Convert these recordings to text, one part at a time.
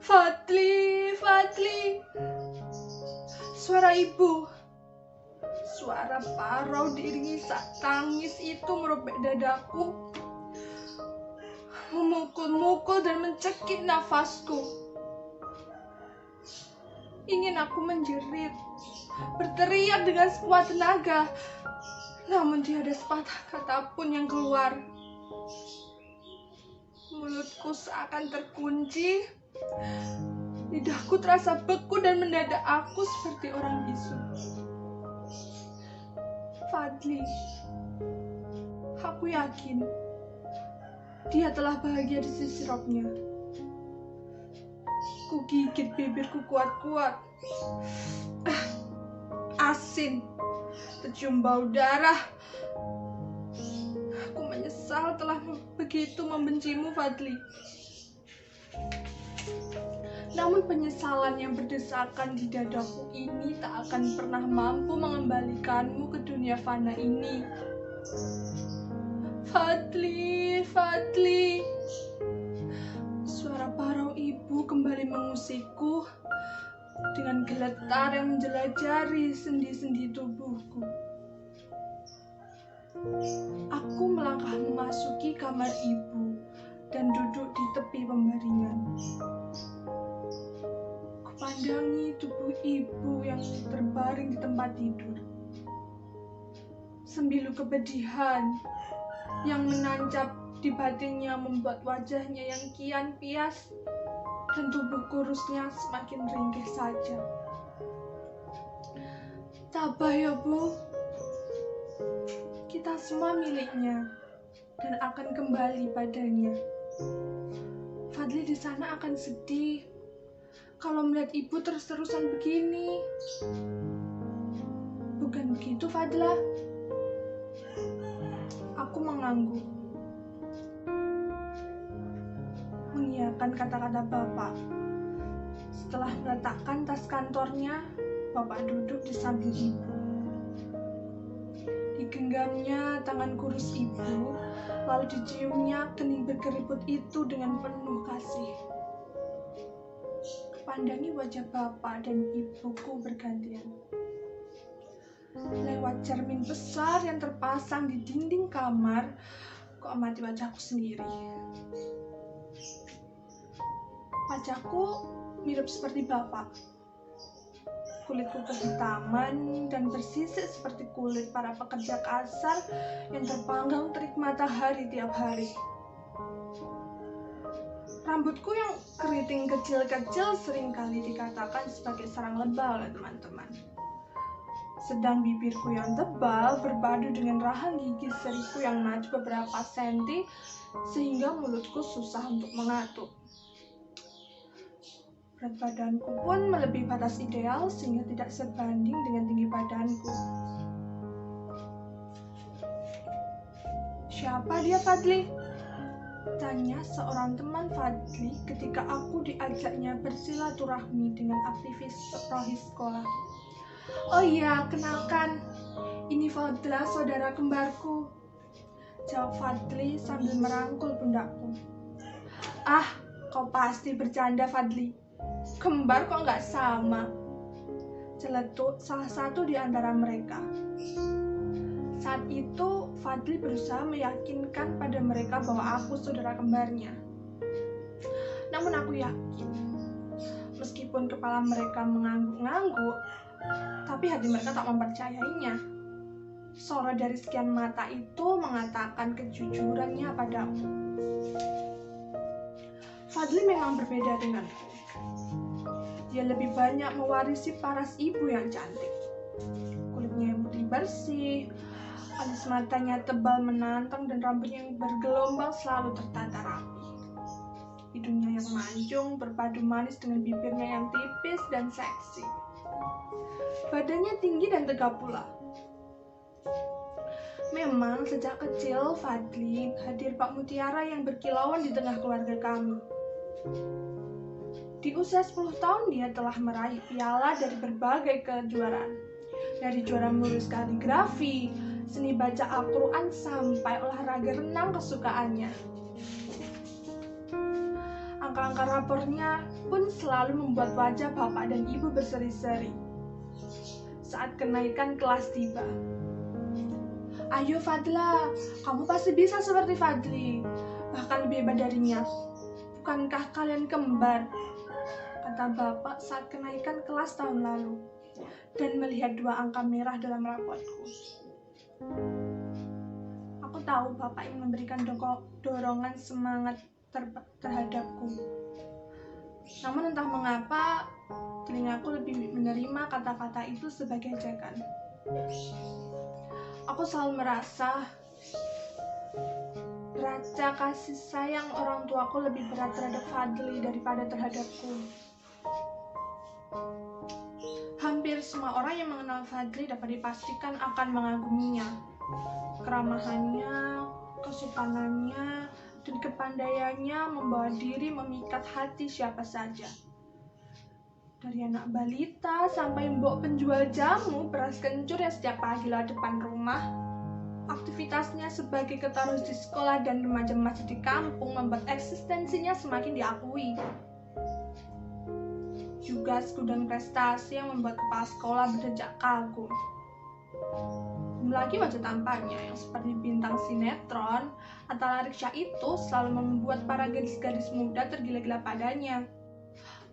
Fadli. Suara ibu. Suara parau diiringi sak tangis itu merobek dadaku, memukul-mukul dan mencekik nafasku. Ingin aku menjerit, berteriak dengan sekuat tenaga, namun tiada sepatah kata pun yang keluar. Mulutku seakan terkunci, lidahku terasa beku dan mendadak aku seperti orang bisu. Fadli, aku yakin dia telah bahagia di sisi Robnya. Ku gigit bibirku kuat-kuat. Asin, tercium bau darah. Aku menyesal telah begitu membencimu, Fadli. Namun penyesalan yang berdesakan di dadaku ini tak akan pernah mampu mengembalikanmu ke dunia fana ini. Fadli. Suara parau ibu kembali mengusikku dengan geletar yang menjelajari sendi-sendi tubuhku. Aku melangkah memasuki kamar ibu dan duduk di tepi pembaringan. Kupandangi tubuh ibu yang terbaring di tempat tidur. Sembilu kepedihan yang menancap di batinnya membuat wajahnya yang kian pias dan tubuh kurusnya semakin ringkih saja. Tabah ya, Bu. Kita semua miliknya dan akan kembali padanya. Fadli di sana akan sedih kalau melihat ibu terus-terusan begini. Bukan begitu, Fadla? Aku mengangguk, mengiyakan kata-kata bapak. Setelah meletakkan tas kantornya, bapak duduk di samping ibu. Digenggamnya tangan kurus ibu, lalu diciumnya kening berkeriput itu dengan penuh kasih. Kupandangi wajah bapak dan ibuku bergantian. Lewat cermin besar yang terpasang di dinding kamar, ku amati wajahku sendiri. Wajahku mirip seperti bapak. Kulitku kehitaman dan bersisik seperti kulit para pekerja kasar yang terpanggang terik matahari tiap hari. Rambutku yang keriting kecil-kecil seringkali dikatakan sebagai sarang lebah oleh teman-teman. Sedang bibirku yang tebal berpadu dengan rahang gigi seriku yang maju beberapa senti sehingga mulutku susah untuk mengatuk. Berat badanku pun melebihi batas ideal sehingga tidak sebanding dengan tinggi badanku. Siapa dia, Fadli? Tanya seorang teman Fadli ketika aku diajaknya bersilaturahmi dengan aktivis rohis sekolah. Oh iya, kenalkan, ini Fadla, saudara kembarku, jawab Fadli sambil merangkul pundakku. Ah, kau pasti bercanda, Fadli. Kembar kok nggak sama? Celetuk salah satu di antara mereka. Saat itu, Fadli berusaha meyakinkan pada mereka bahwa aku saudara kembarnya. Namun aku yakin, meskipun kepala mereka mengangguk-angguk, tapi hati mereka tak mempercayainya. Sorot dari sekian mata itu mengatakan kejujurannya padaku. Fadli memang berbeda denganku. Dia lebih banyak mewarisi paras ibu yang cantik. Kulitnya yang putih bersih, alis matanya tebal menantang dan rambutnya yang bergelombang selalu tertata rapi. Hidungnya yang mancung berpadu manis dengan bibirnya yang tipis dan seksi. Badannya tinggi dan tegap pula. Memang sejak kecil Fadli hadir Pak Mutiara yang berkilauan di tengah keluarga kami. Di usia 10 tahun dia telah meraih piala dari berbagai kejuaraan. Dari juara menulis kaligrafi, seni baca Al-Quran, sampai olahraga renang kesukaannya. Angka-angka rapornya pun selalu membuat wajah bapak dan ibu berseri-seri saat kenaikan kelas tiba. Ayo Fadla, kamu pasti bisa seperti Fadli, bahkan lebih hebat darinya. Bukankah kalian kembar? Kata bapak saat kenaikan kelas tahun lalu, dan melihat 2 angka merah dalam raportku. Aku tahu bapak ingin memberikan dorongan semangat terhadapku. Namun entah mengapa, telingaku lebih menerima kata-kata itu sebagai ejekan. Aku selalu merasa raca kasih sayang orang tuaku lebih berat terhadap Fadli daripada terhadapku. Hampir semua orang yang mengenal Fadli dapat dipastikan akan mengaguminya. Keramahannya, kesopanannya, dan kepandaiannya membawa diri memikat hati siapa saja. Dari anak balita sampai mbok penjual jamu beras kencur yang setiap pagi lewat depan rumah. Aktivitasnya sebagai ketua di sekolah dan remaja masjid di kampung membuat eksistensinya semakin diakui. Juga dan prestasi yang membuat kepala sekolah berdecak kagum. Belum lagi wajah tampannya yang seperti bintang sinetron atau Riksya itu selalu membuat para gadis-gadis muda tergila-gila padanya.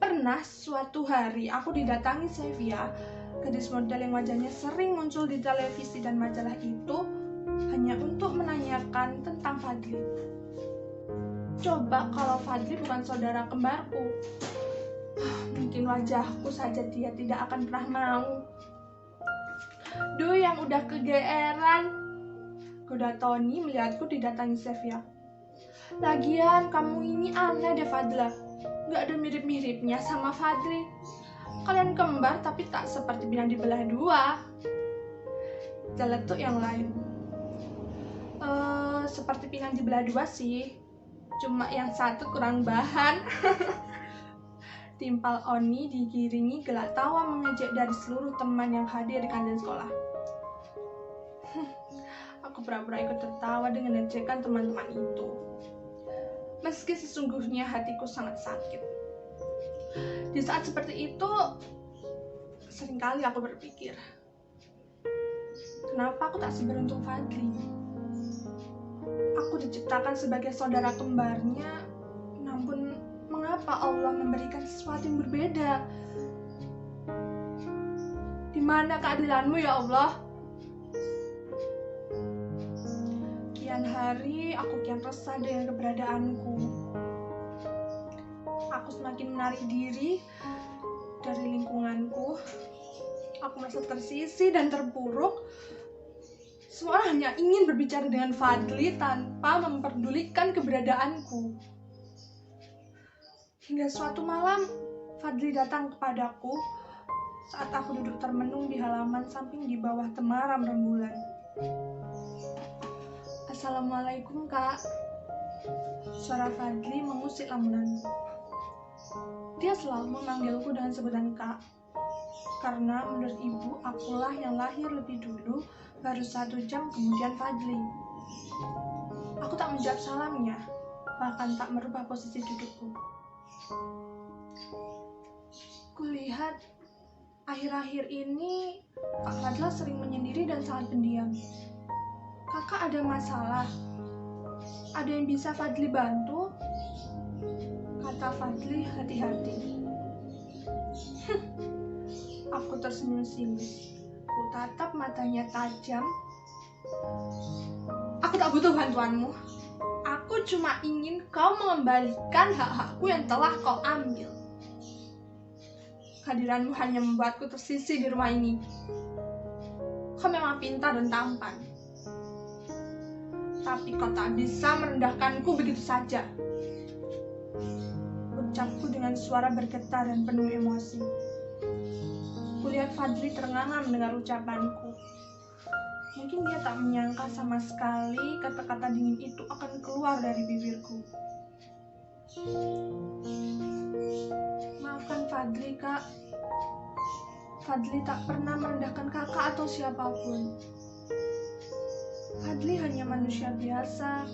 Pernah suatu hari aku didatangi Sevia, gadis model yang wajahnya sering muncul di televisi dan majalah itu, hanya untuk menanyakan tentang Fadli. Coba kalau Fadli bukan saudara kembarku, mungkin wajahku saja dia tidak akan pernah mau. Duh, yang udah kegeeran, goda Tony melihatku didatangi Sevia. Lagian kamu ini aneh deh Fadla, gak ada mirip-miripnya sama Fadli. Kalian kembar tapi tak seperti bilang dibelah 2. Jeletuk yang lain. Seperti pinggang dibelah 2 sih, cuma yang satu kurang bahan. Timpal Oni digiringi gelak tawa mengejek dari seluruh teman yang hadir di kantin sekolah. Aku pura-pura ikut tertawa dengan ejekan teman-teman itu. Meski sesungguhnya hatiku sangat sakit. Di saat seperti itu, seringkali aku berpikir, kenapa aku tak seberuntung Fadli? Aku diciptakan sebagai saudara kembarnya, namun mengapa Allah memberikan sesuatu yang berbeda? Di mana keadilanmu ya Allah? Kian hari aku kian resah dengan keberadaanku. Aku semakin menarik diri dari lingkunganku. Aku merasa tersisih dan terpuruk. Semua orang hanya ingin berbicara dengan Fadli tanpa memperdulikan keberadaanku. Hingga suatu malam, Fadli datang kepadaku saat aku duduk termenung di halaman samping di bawah temaram rembulan. Assalamualaikum Kak. Suara Fadli mengusik lamunanku. Dia selalu memanggilku dengan sebutan Kak, karena menurut ibu akulah yang lahir lebih dulu, baru 1 jam kemudian Fadli. Aku tak menjawab salamnya, bahkan tak merubah posisi dudukku. Kulihat akhir-akhir ini Kak Fadla sering menyendiri dan sangat pendiam. Kakak ada masalah? Ada yang bisa Fadli bantu? Kata Fadli hati-hati. Aku tersenyum sinis. Ku tatap matanya tajam. Aku tak butuh bantuanmu. Aku cuma ingin kau mengembalikan hak-hakku yang telah kau ambil. Kehadiranmu hanya membuatku tersisih di rumah ini. Kau memang pintar dan tampan, tapi kau tak bisa merendahkanku begitu saja. Ucapku dengan suara bergetar dan penuh emosi. Kulihat Fadli ternganga mendengar ucapanku. Mungkin dia tak menyangka sama sekali kata-kata dingin itu akan keluar dari bibirku. Maafkan Fadli, Kak. Fadli tak pernah merendahkan kakak atau siapapun. Fadli hanya manusia biasa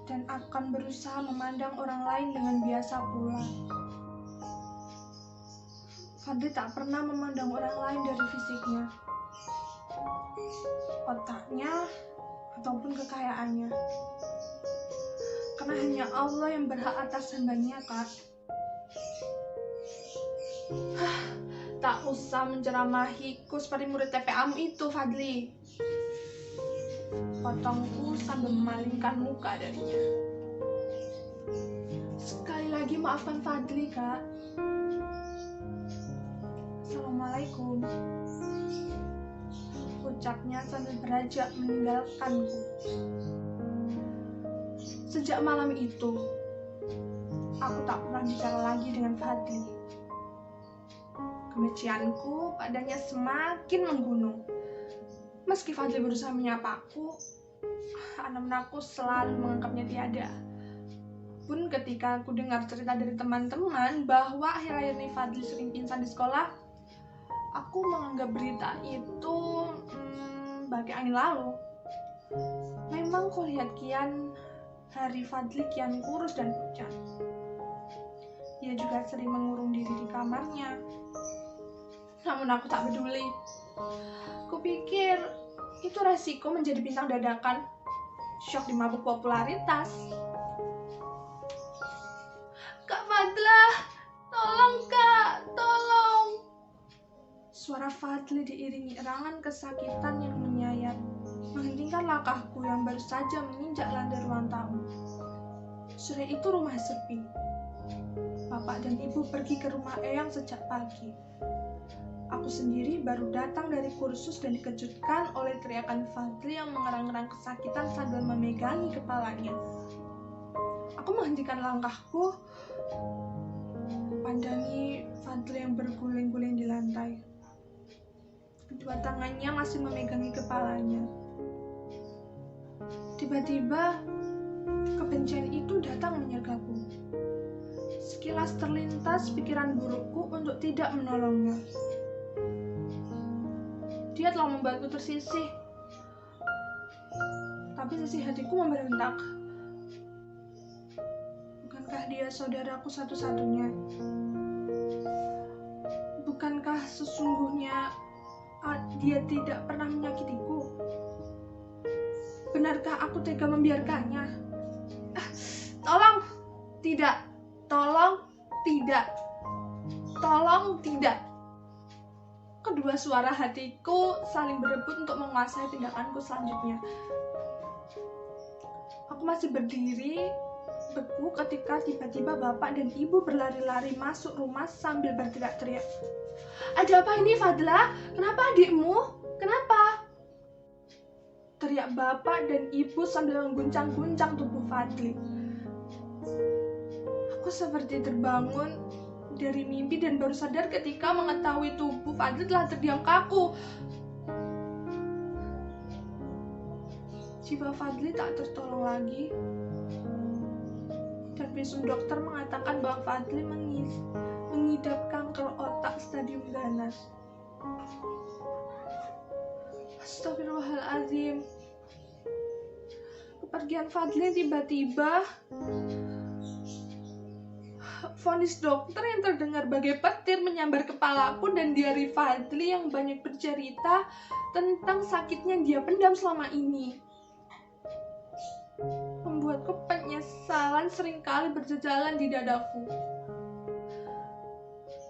dan akan berusaha memandang orang lain dengan biasa pula. Fadli tak pernah memandang orang lain dari fisiknya, otaknya, ataupun kekayaannya. Karena hanya Allah yang berhak atas hambanya, Kak. Tak usah menceramahiku seperti murid TPA-mu itu, Fadli. Potongku sambil memalingkan muka darinya. Sekali lagi maafkan Fadli, Kak. Assalamualaikum, ucapnya sambil beranjak meninggalkanku. Sejak malam itu, aku tak pernah bicara lagi dengan Fadli. Kebencianku padanya semakin menggunung. Meski Fadli berusaha menyapaku, namun aku selalu menganggapnya tiada. Pun ketika aku dengar cerita dari teman-teman bahwa akhir-akhir ini Fadli sering pingsan di sekolah, aku menganggap berita itu bagai angin lalu. Memang kulihat kian hari Fadli kian kurus dan pucat. Ia juga sering mengurung diri di kamarnya. Namun aku tak peduli. Kupikir itu resiko menjadi bintang dadakan, syok di mabuk popularitas. Kak Fadla, tolong Kak, tolong. Suara Fadli diiringi erangan kesakitan yang menyayat, menghentikan langkahku yang baru saja menginjak lantai ruang tamu. Sore itu rumah sepi. Bapak dan ibu pergi ke rumah Eyang sejak pagi. Aku sendiri baru datang dari kursus dan dikejutkan oleh teriakan Fadli yang mengerang-erang kesakitan sambil memegangi kepalanya. Aku menghentikan langkahku, pandangi Fadli yang berguling-guling di lantai. Kedua tangannya masih memegangi kepalanya. Tiba-tiba, kebencian itu datang menyergapku. Sekilas terlintas pikiran burukku untuk tidak menolongnya. Dia telah membuatku tersisih, tapi sisi hatiku memberontak. Bukankah dia saudaraku satu-satunya? Bukankah sesungguhnya dia tidak pernah menyakitiku? Benarkah aku tega membiarkannya? Tolong, tidak. Tolong, tidak. Tolong, tidak. Kedua suara hatiku saling berebut untuk menguasai tindakanku selanjutnya. Aku masih berdiri beku ketika tiba-tiba bapak dan ibu berlari-lari masuk rumah sambil berteriak-teriak. Ada apa ini, Fadla? Kenapa adikmu? Kenapa? Teriak bapak dan ibu sambil mengguncang-guncang tubuh Fadli. Aku seperti terbangun dari mimpi dan baru sadar ketika mengetahui tubuh Fadli telah terdiam kaku. Jiwa Fadli tak tertolong lagi, dan visum dokter mengatakan bahwa Fadli mengidap kanker otak stadium ganas. Astagfirullahaladzim. Kepergian Fadli tiba-tiba, vonis dokter yang terdengar bagai petir menyambar kepalaku, dan diari Fadli yang banyak bercerita tentang sakitnya dia pendam selama ini membuatku penyesalan seringkali berjalan di dadaku.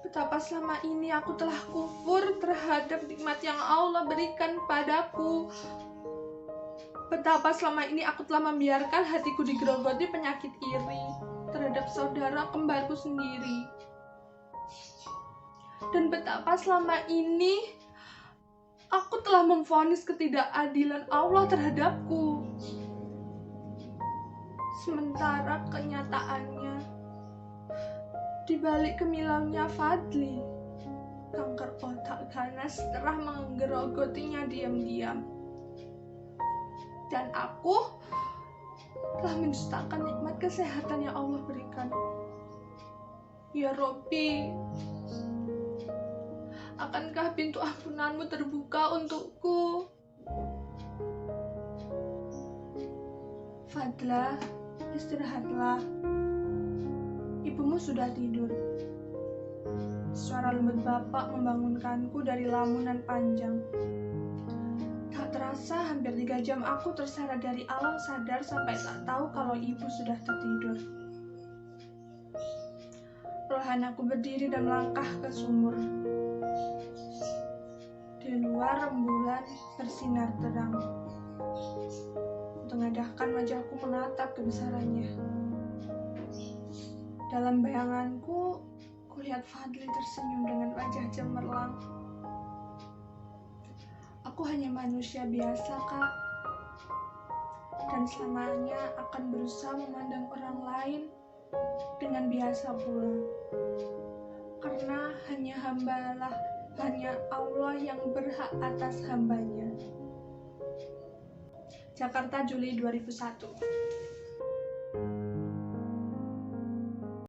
Betapa selama ini aku telah kufur terhadap nikmat yang Allah berikan padaku. Betapa selama ini aku telah membiarkan hatiku digerogoti penyakit iri terhadap saudara kembarku sendiri. Dan betapa selama ini aku telah memvonis ketidakadilan Allah terhadapku. Sementara kenyataannya, di balik gemilangnya Fadli, kanker otak ganas telah menggerogotinya diam-diam. Dan aku telah mendustakan nikmat kesehatan yang Allah berikan. Ya Robbi, akankah pintu ampunanmu terbuka untukku? Fadla, istirahatlah. Ibumu sudah tidur. Suara lembut bapak membangunkanku dari lamunan panjang. Tak terasa hampir 3 jam aku terseret dari alam sadar sampai tak tahu kalau ibu sudah tertidur. Perlahan aku berdiri dan melangkah ke sumur. Di luar rembulan bersinar terang. Tengadahkan wajahku menatap kebesarannya. Dalam bayanganku, kulihat Fadli tersenyum dengan wajah cemerlang. Aku hanya manusia biasa, Kak. Dan selamanya akan berusaha memandang orang lain dengan biasa pula. Karena hanya Allah yang berhak atas hambanya. Jakarta, Juli 2001.